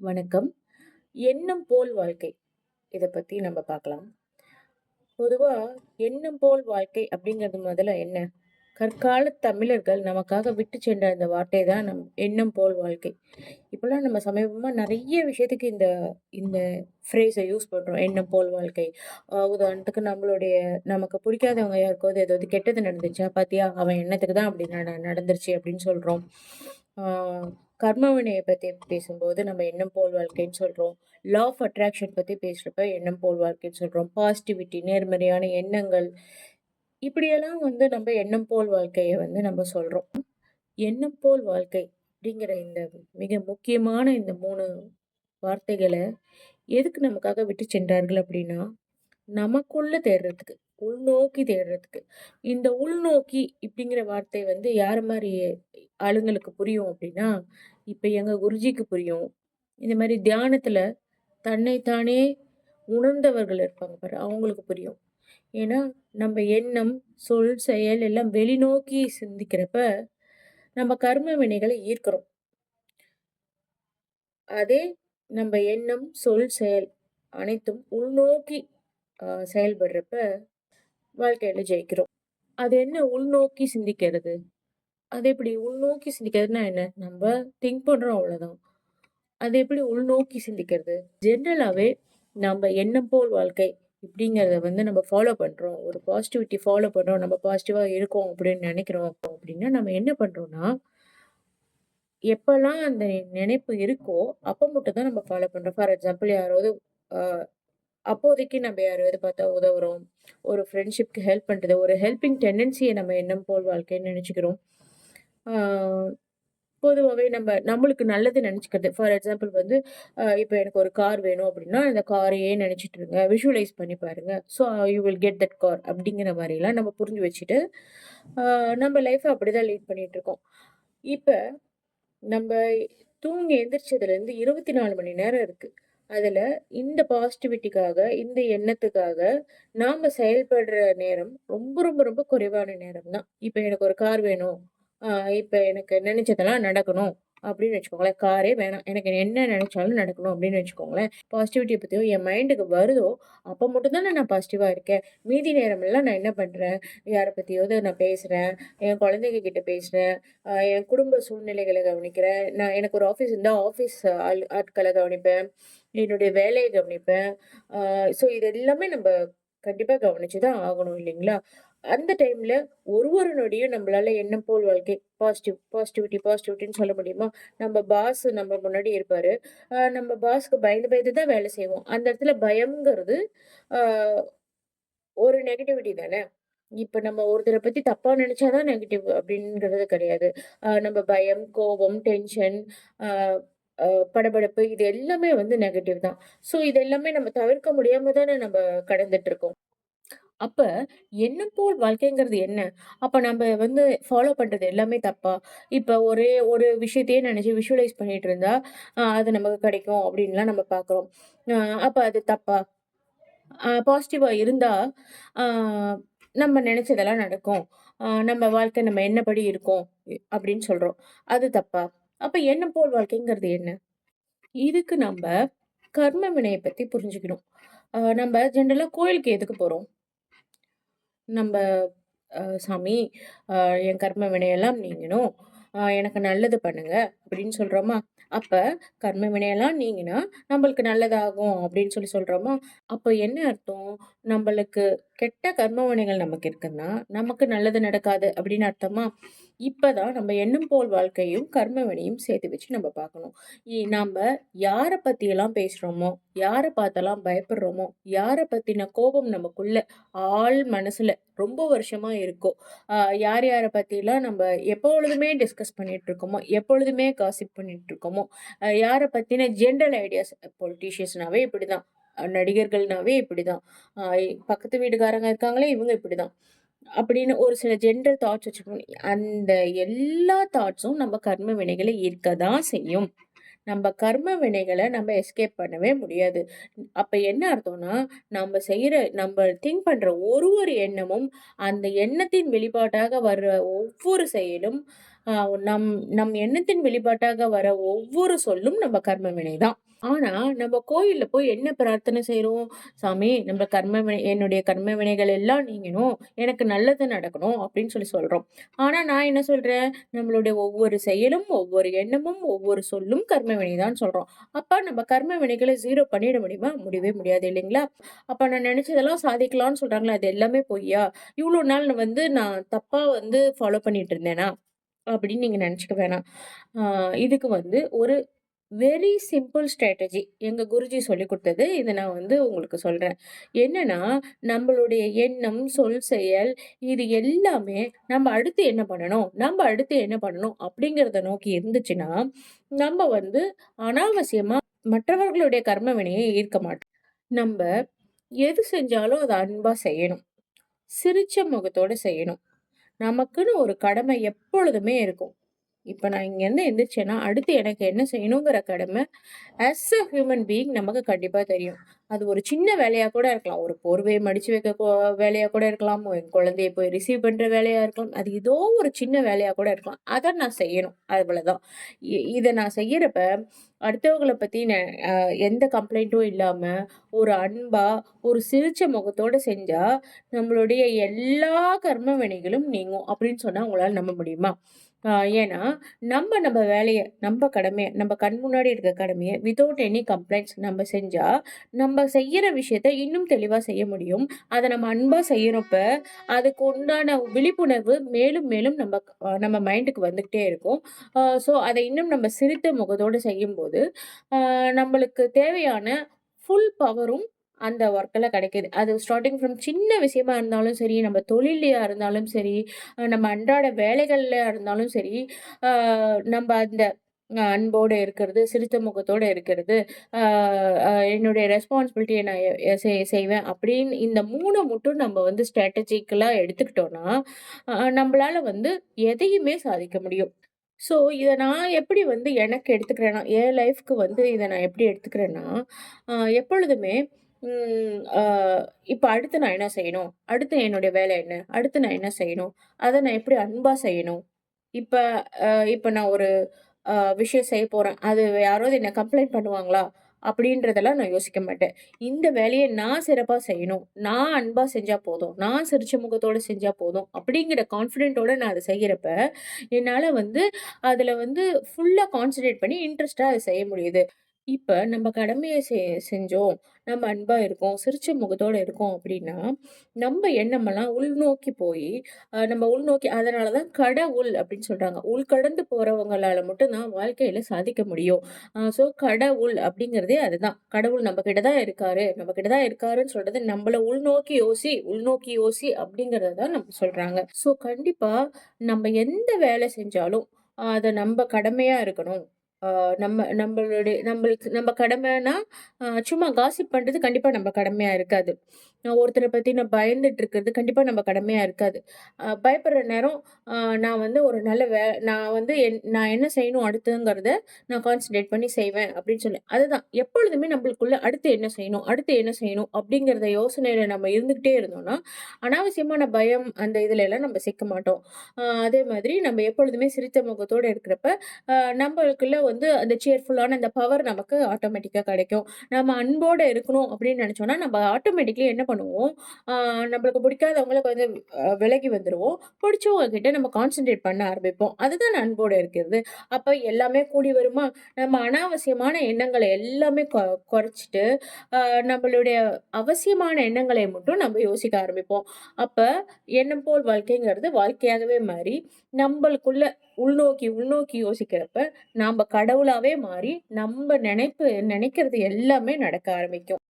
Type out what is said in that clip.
வணக்கம். எண்ணம் போல் வாழ்க்கை. இத பத்தி நம்ம பார்க்கலாம். பொதுவா எண்ணம் போல் வாழ்க்கை அப்படிங்கிறது முதல்ல என்ன? கற்கால தமிழர்கள் நமக்காக விட்டு சென்ற அந்த வார்த்தை தான் எண்ணம் போல் வாழ்க்கை. இப்பலாம் நம்ம சமீபமா நெறைய விஷயத்துக்கு இந்த இந்த ஃப்ரேஸ யூஸ் பண்றோம். எண்ணம் போல் வாழ்க்கை. உதாரணத்துக்கு நமக்கு பிடிக்காதவங்க யாருக்காவது ஏதாவது கெட்டது நடந்துச்சா, "பாத்தியா அவன் எண்ணத்துக்கு தான் அப்படி நடந்துருச்சு" அப்படின்னு சொல்றோம். ஆ கர்ம வினைய பத்தி பேசும்போது நம்ம எண்ணம் போல் வாழ்க்கைன்னு சொல்றோம். லா ஆஃப் அட்ராக்ஷன் பத்தி பேசுறப்ப எண்ணம் போல் வாழ்க்கைன்னு சொல்றோம். பாசிட்டிவிட்டி, நேர்மறையான எண்ணங்கள், இப்படியெல்லாம் நம்ம எண்ணம் போல் வாழ்க்கைய நம்ம சொல்றோம். எண்ணம் போல் வாழ்க்கை அப்படிங்கிற இந்த மிக முக்கியமான இந்த 3 வார்த்தைகள எதுக்கு நமக்காக விட்டு சென்றார்கள் அப்படின்னா, நமக்குள்ள தேடுறதுக்கு, உள்நோக்கி தேடுறதுக்கு. இந்த உள்நோக்கி இப்படிங்கிற வார்த்தை யார மாரி ஆளுங்களுக்கு புரியும் அப்படின்னா, இப்ப எங்க குருஜிக்கு புரியும். இந்த மாரி தியானத்துல தன்னை தானே உணர்ந்தவர்கள் இருப்பாங்க பாரு, அவங்களுக்கு புரியும். ஏன்னா, நம்ம எண்ணம், சொல், செயல் எல்லாம் வெளிநோக்கி சிந்திக்கிறப்ப, நம்ம கர்ம வினைகள ஈர்க்கிறோம். அதே நம்ம எண்ணம், சொல், செயல் அனைத்தும் உள்நோக்கி செயல்படுறப்ப வாழ்க்கையில ஜெயிக்கிறோம். அது என்ன உள்நோக்கி சிந்திக்கிறது? அது எப்படி உள்நோக்கி சிந்திக்கிறதுன்னா என்ன? நம்ப திங்க் பண்றோம் அவ்வளோதான். அது எப்படி உள்நோக்கி சிந்திக்கிறது? ஜென்ரலாவே நம்ப எண்ணம் போல் வாழ்க்கை இப்படிங்கிறத நம்ம ஃபாலோ பண்றோம். ஒரு பாசிட்டிவிட்டி ஃபாலோ பண்றோம். நம்ம பாசிட்டிவா இருக்கோம் அப்படின்னு நெனைக்கிறோம் அப்படின்னா, நம்ம என்ன பண்றோம்னா, எப்பலாம் அந்த நினைப்பு இருக்கோ, அப்ப மட்டும் தான் நம்ம ஃபாலோ பண்றோம். ஃபார் எக்ஸாம்பிள் யாராவது அ அப்போதைக்கு நம்ம யாரையாவது பார்த்தா உதவுறோம். ஒரு ஃப்ரெண்ட்ஷிப்க்கு ஹெல்ப் பண்றது. ஒரு ஹெல்பிங் டெண்டன்சிய நம்ம எண்ணம் போல் வாழ்க்கைன்னு நெனச்சுக்கிறோம். ஆ பொதுவாவே நம்மளுக்கு நல்லது நெனச்சுக்கிறது. ஃபார் எக்ஸாம்பிள் இப்ப எனக்கு ஒரு கார் வேணும் அப்டின்னா, அந்த காரையே நெனச்சுட்டு இருங்க. விஷுவலைஸ் பண்ணி பாருங்க. So you will get that car அப்டிங்கிற மாரிலாம் நம்ம புரிஞ்சு வச்சுட்டு, ஆ நம்ம லைஃப அப்படிதான் லீட் பண்ணிட்டுருக்கோம். இப்ப நம்ப தூங்கி எந்திரிச்சதுலேருந்து 24 மணி நேரம் இருக்கு. அதுல இந்த பாசிட்டிவிட்டிக்காக, இந்த எண்ணத்துக்காக நாம செயல்படுற நேரம் ரொம்ப, ரொம்ப, ரொம்ப குறைவான நேரம் தான். இப்ப எனக்கு ஒரு கார் வேணும். ஆ இப்ப எனக்கு நெனச்சதெல்லாம் நடக்கணும் அப்படின்னு வச்சுக்கோங்களேன். காரே வேணாம். எனக்கு என்ன நெனச்சாலும் நடக்கணும் அப்படின்னு வச்சுக்கோங்களேன். பாசிட்டிவிட்டிய பத்தியோ என் மைண்டுக்கு வருதோ, அப்ப மட்டும் தானே நான் பாசிட்டிவா இருக்கேன். மீதி நேரமெல்லாம் நான் என்ன பண்றேன்? யார பத்தியாவது நான் பேசுறேன். என் குழந்தைங்க கிட்ட பேசுறேன். என் குடும்ப சூழ்நிலைகள கவனிக்கிறேன். எனக்கு ஒரு ஆஃபீஸ் இருந்தா ஆஃபீஸ் ஆட்கள கவனிப்பேன். என்னுடைய வேலைய கவனிப்பேன். ஸோ இது எல்லாமே கண்டிப்பா கவனிச்சு தான் ஆகணும் இல்லைங்களா? அந்த டைம்ல ஒரு நொடியும் நம்மளால எண்ணம் போல் வாழ்க்கை பாசிட்டிவிட்டின்னு சொல்ல முடியுமா? நம்ம பாஸ் நம்ம முன்னாடி இருப்பாரு. நம்ம பாஸ்க்கு பயந்து பயந்து தான் வேலை செய்வோம். அந்த இடத்துல பயம்ங்கிறது அ ஒரு நெகட்டிவிட்டி தானே! இப்ப நம்ம ஒருத்தர பத்தி தப்பா நெனச்சா தான் நெகட்டிவ் அப்டின்ங்கிறது கிடையாது. நம்ம பயம், கோபம், டென்ஷன், அ அ படபடப்பு இது எல்லாமே நெகட்டிவ் தான். ஸோ இது எல்லாமே நம்ம தவிர்க்க முடியாம தானே கடந்துட்டுருக்கோம். அப்ப எண்ணம் போல் வாழ்க்கைங்கிறது என்ன? அப்ப நம்ப ஃபாலோ பண்றது எல்லாமே தப்பா? இப்ப ஒரே ஒரு விஷயத்தையே நெனச்சு விஷுவலைஸ் பண்ணிட்டு இருந்தா, அது நமக்கு கிடைக்கும் அப்டின்லாம் நம்ம பார்க்குறோம். அ அப்ப அது தப்பா? பாசிட்டிவா இருந்தா, ஆ நம்ம நெனச்சதெல்லாம் நடக்கும். நம்ம வாழ்க்கை நம்ம எண்ணப்படி இருக்கும். அப்படின்னு சொல்றோம். அது தப்பா? அப்ப எண்ணம் போல் வாழ்க்கைங்கிறது என்ன? இதுக்கு கர்ம வினைய பத்தி புரிஞ்சுக்கணும். நம்ப ஜெனரலா கோயிலுக்கு எதுக்கு போறோம்? நம்ப "சாமி அ என் கர்ம வினையெல்லாம் நீங்கணும். எனக்கு நல்லது பண்ணுங்க" அப்படின்னு சொல்றோமா? அப்ப கர்ம வினையெல்லாம் நீங்கினா நம்மளுக்கு நல்லதாகும் அப்படின்னு சொல்றோமா? அப்ப என்ன அர்த்தம்? நம்பளுக்கு கெட்ட கர்ம வினைகள் நமக்கு இருக்குன்னா, நமக்கு நல்லது நடக்காது அப்படின்னு அர்த்தமா? இப்பதான் நம்ம எண்ணம் போல் வாழ்க்கையும், கர்ம வினையும் சேர்த்து வச்சு பார்க்கணும். நம்ப யார பத்தியெல்லாம் பேசுறோமோ, யார பார்த்தெல்லாம் பயப்படுறோமோ, யார பத்தின கோபம் நமக்குள்ள ஆழ் மனசுல ரொம்ப வருஷமா இருக்கோ, அ யார் யார பத்திலாம் எப்பொழுதுமே டிஸ்கஸ் பண்ணிட்டு இருக்கோமோ, எப்பொழுதுமே காசிப் பண்ணிட்டு இருக்கோமோ, யார பத்தின ஜெனரல் ஐடியாஸ் பொலிட்டீஷியன்ஸ்னாவே இப்படிதான். நடிகர்கள்னாவே இப்படிதான். அ பக்கத்து வீட்டுக்காரங்க இருக்காங்களே, இவங்க இப்படிதான். அப்படின்னு ஒரு சில ஜெனரல் தாட்ஸ் வச்சுக்கணும். அந்த எல்லா தாட்ஸும் நம்ம கர்ம வினைகள ஈர்க்க தான் செய்யும். நம்ம கர்ம வினைகள நம்ம எஸ்கேப் பண்ணவே முடியாது. அப்ப என்ன அர்த்தம்னா, நம்ம திங்க் பண்ற ஒரு எண்ணமும், அந்த எண்ணத்தின் வெளிப்பாட்டாக வர்ற ஒவ்வொரு செயலும், அ நம் நம் எண்ணத்தின் வெளிப்பாட்டாக வர ஒவ்வொரு சொல்லும் நம்ம கர்ம வினை தான். ஆனா, நம்ம கோயில்ல போய் என்ன பிரார்த்தனை செய்றோம்? "சாமி நம்ம என்னுடைய கர்ம வினைகள் எல்லாம் நீங்கணும். எனக்கு நல்லது நடக்கணும்." அப்படின்னு சொல்றோம். ஆனா, நான் என்ன சொல்றேன்? நம்மளுடைய ஒவ்வொரு செயலும், ஒவ்வொரு எண்ணமும், ஒவ்வொரு சொல்லும் கர்ம வினை தான் சொல்றோம். அப்ப நம்ம கர்ம வினைகள 0 பண்ணிட முடியுமா? முடியவே முடியாது இல்லைங்களா? அப்ப நான் நெனச்சதெல்லாம் சாதிக்கலாம்னு சொல்றாங்களே, அது எல்லாமே பொய்யா? இவ்ளோ நாள் நான் தப்பா ஃபாலோ பண்ணிட்டு இருந்தேனா? அப்படின்னு நீங்க நெனச்சுக்க வேணாம். ஆ இதுக்கு ஒரு வெரி சிம்பிள் ஸ்ட்ராட்டஜி எங்க குருஜி சொல்லிக் குடுத்தது. இத நான் உங்களுக்கு சொல்றேன். என்னன்னா, நம்மளுடைய எண்ணம், சொல், செயல் இது எல்லாமே நம்ம அடுத்து என்ன பண்ணணும்? நம்ம அடுத்து என்ன பண்ணணும்? அப்படிங்கிறத நோக்கி இருந்துச்சுன்னா, நம்ம அனாவசியமா மற்றவர்களுடைய கர்ம வினையை ஈர்க்க மாட்டோம். நம்ப எது செஞ்சாலும் அத அன்பா செய்யணும். சிரிச்ச முகத்தோட செய்யணும். நமக்குன்னு ஒரு கடமை எப்பொழுதுமே இருக்கும். இப்ப நான் இங்கேருந்து எந்திரிச்சேன்னா, அடுத்து எனக்கு என்ன செய்யணுங்கிற கடமை ஆஸ் அ ஹியூமன் பீயிங் நமக்கு கண்டிப்பா தெரியும். அது ஒரு சின்ன வேலையா கூட இருக்கலாம். ஒரு போர்வைய மடிச்சு வைக்க வேலையா கூட இருக்கலாம். என் குழந்தைய போய் ரிசீவ் பண்ற வேலையா இருக்கலாம். அது ஏதோ ஒரு சின்ன வேலையா கூட இருக்கலாம். அத நான் செய்யணும். அவ்வளதான். இத நான் செய்யறப்ப, அடுத்தவங்கள பத்தி எந்த கம்ப்ளைண்ட்டும் இல்லாம, ஒரு அன்பா, ஒரு சிரிச்ச முகத்தோட செஞ்சா, நம்மளுடைய எல்லா கர்ம வினைகளும் நீங்கும். அப்படின்னு சொன்னா உங்களால நம்ப முடியுமா? ஆ ஏன்னா, நம்ம வேலைய, நம்ம கடமைய, நம்ம கண் முன்னாடி இருக்க கடமைய வித்தவுட் எனி கம்ப்ளைண்ட்ஸ் நம்ம செஞ்சா, நம்ம செய்யற விஷயத்த இன்னும் தெளிவா செய்ய முடியும். அத நம்ம அன்பா செய்யறப்ப, அதுக்கு உண்டான விழிப்புணர்வு மேலும் மேலும் நம்ம மைண்டுக்கு வந்துகிட்டே இருக்கும். அத இன்னும் நம்ம சிரித்த முகத்தோட செய்யும்போது, அ நம்மளுக்கு தேவையான ஃபுல் பவரும் அந்த ஒர்க்ல கிடைக்குது. அது ஸ்டார்ட்டிங் ஃப்ரம் சின்ன விஷயமா இருந்தாலும் சரி, நம்ம தொழில்லயா இருந்தாலும் சரி, நம்ம அன்றாட வேலைகள்லயா இருந்தாலும் சரி, அ நம்ப அந்த அன்போட இருக்கிறது, சிரித்த முகத்தோட இருக்கிறது, அ அ என்னுடைய ரெஸ்பான்சிபிலிட்டிய நான் எ எ செய் செய்வேன் அப்படின்னு இந்த 3 மட்டும் நம்ம ஸ்ட்ராட்டஜிக்கலா எடுத்துக்கிட்டோம்னா, நம்பளால எதையுமே சாதிக்க முடியும். ஸோ, இத நான் எப்படி எனக்கு எடுத்துக்கிறேன்னா, என் லைஃப்க்கு இத நான் எப்படி எடுத்துக்கிறேன்னா, எப்பொழுதுமே ம் அ இப்ப அடுத்து நான் என்ன செய்யணும்? அடுத்து என்னுடைய வேலை என்ன? அடுத்து நான் என்ன செய்யணும்? அத நான் எப்படி அன்பா செய்யணும்? இப்ப இப்ப நான் ஒரு விஷயம் செய்ய போறேன். அது யாராவது என்ன கம்ப்ளைண்ட் பண்ணுவாங்களா? அப்படின்றதெல்லாம் நான் யோசிக்க மாட்டேன். இந்த வேலைய நான் சிறப்பா செய்யணும். நான் அன்பா செஞ்சா போதும். நான் சிரிச்ச முகத்தோட செஞ்சா போதும். அப்படிங்கிற கான்ஃபிடென்ட்டோட நான் அத செய்யறப்ப, என்னால அதுல ஃபுல்லா கான்சன்ட்ரேட் பண்ணி இன்ட்ரெஸ்ட்டா அத செய்ய முடியுது. இப்ப நம்ம கடமைய செஞ்சோம். நம்ம அன்பா இருக்கோம். சிரிச்ச முகத்தோட இருக்கோம் அப்படின்னா, நம்ம எண்ணமெல்லாம் உள்நோக்கி போயி, நம்ம உள்நோக்கி அதனால தான் கடவுள் அப்படின்னு சொல்றாங்க. உள்கடந்து போறவங்களால மட்டும் தான் வாழ்க்கையில சாதிக்க முடியும். கடவுள் அப்படிங்கிறதே அதுதான். கடவுள் நம்ம கிட்ட தான் இருக்காரு. நம்ம கிட்ட தான் இருக்காருன்னு சொல்றது நம்மள உள்நோக்கி யோசி, உள்நோக்கி யோசி அப்படிங்கிறத தான் நம்ம சொல்றாங்க. கண்டிப்பா நம்ம எந்த வேலை செஞ்சாலும், அத நம்ப கடமையா இருக்கணும். ஆ நம்மளுக்கு நம்ம கடமைன்னா, சும்மா காசிப் பண்றது கண்டிப்பா நம்ம கடமையா இருக்காது. ஒருத்தர பத்தி நான் பயந்துட்டு இருக்கிறது கண்டிப்பா நம்ம கடமையா இருக்காது. பயப்படுற நேரம், அ நான் ஒரு நல்ல நான் நான் என்ன செய்யணும் அடுத்துங்கிறத நான் கான்சன்ட்ரேட் பண்ணி செய்வேன் அப்படின்னு சொல்லி. அதுதான் எப்பொழுதுமே நம்மளுக்குள்ள அடுத்து என்ன செய்யணும்? அடுத்து என்ன செய்யணும்? அப்படிங்கிறத யோசனையில நம்ம இருந்துகிட்டே இருந்தோம்னா, அனாவசியமான பயம் அந்த இதுல எல்லாம் நம்ம சிக்க மாட்டோம். அதே மாதிரி நம்ம எப்பொழுதுமே சிரித்த முகத்தோட இருக்கிறப்ப, நம்மளுக்குள்ள அந்த சியர்ஃபுல்லான அந்த பவர் நமக்கு ஆட்டோமேட்டிக்கா கிடைக்கும். நம்ம அன்போட இருக்கணும் அப்படின்னு நினைச்சோம்னா, நம்ம ஆட்டோமேட்டிக்கலி என்ன பண்ணுவோம், ஆ நம்மளுக்கு பிடிக்காதவங்கள விலகி வந்துருவோம். பிடிச்சவங்க கிட்ட நம்ம கான்சன்ட்ரேட் பண்ண ஆரம்பிப்போம். அதுதான் அன்போட இருக்கிறது. அப்ப எல்லாமே கூடி வருமா? நம்ம அனாவசியமான எண்ணங்கள எல்லாமே குறைச்சுட்டு, அ நம்மளுடைய அவசியமான எண்ணங்களை மட்டும் நம்ம யோசிக்க ஆரம்பிப்போம். அப்ப எண்ணம் போல் வாழ்க்கைங்கிறது வாழ்க்கையாகவே மாறி, நம்பளுக்குள்ள உள்நோக்கி, உள்நோக்கி யோசிக்கிறப்ப, நாம கடவுளாவே மாறி, நினைக்கிறது எல்லாமே நடக்க ஆரம்பிக்கும்.